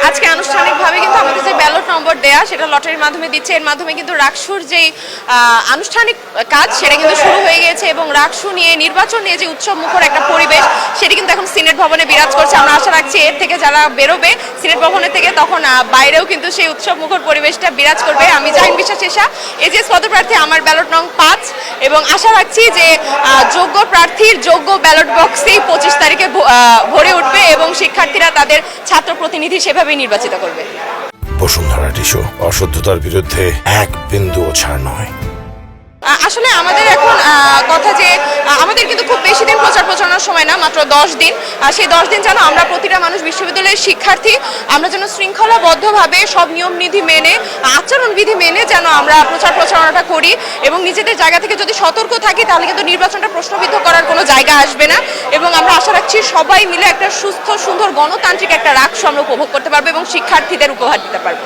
আজকে আনুষ্ঠানিকভাবে কিন্তু আমাদের যে ব্যালট নম্বর দেয়া সেটা লটারির মাধ্যমে দিচ্ছে, এর মাধ্যমে কিন্তু রাকসুর যে আনুষ্ঠানিক কাজ সেটা কিন্তু শুরু হয়ে গেছে এবং রাকসু নিয়ে নির্বাচন নিয়ে যে উৎসব মুখর একটা পরিবেশ সেটি কিন্তু এখন সিনেট ভবনে বিরাজ করছে। আমরা আশা রাখছি এর থেকে যারা বেরোবে সিনেট ভবনের থেকে তখন বাইরেও কিন্তু সেই উৎসব মুখর পরিবেশটা বিরাজ করবে। আমি জাহিন বিশ্বাস এশা, এজিএস পদপ্রার্থী, আমার ব্যালট নং 5 এবং আশা রাখছি যে যোগ্য প্রার্থীর যোগ্য ব্যালট বক্সেই 25 তারিখে ভরে উঠবে এবং শিক্ষার্থীরা তাদের ছাত্র প্রতিনিধি সেভাবেই নির্বাচিত করবে। বসুন্ধরা টিস্যু, অশুদ্ধতার বিরুদ্ধে এক বিন্দুও ছাড় নয়। আসলে আমাদের এখন কথা যে আমাদের কিন্তু খুব বেশি দিন প্রচার প্রচারণার সময় না, মাত্র 10 দিন। সেই 10 দিন যেন আমরা প্রতিটা মানুষ, বিশ্ববিদ্যালয়ের শিক্ষার্থী, আমরা যেন শৃঙ্খলাবদ্ধভাবে সব নিয়মনীতি মেনে, আচরণবিধি মেনে যেন আমরা প্রচার প্রচারণাটা করি এবং নিজেদের জায়গা থেকে যদি সতর্ক থাকি তাহলে কিন্তু নির্বাচনটা প্রশ্নবিদ্ধ করার কোনো জায়গা আসবে না এবং আমরা আশা রাখছি সবাই মিলে একটা সুস্থ সুন্দর গণতান্ত্রিক একটা রাকসু আমরা উপভোগ করতে পারবো এবং শিক্ষার্থীদের উপহার দিতে পারবো।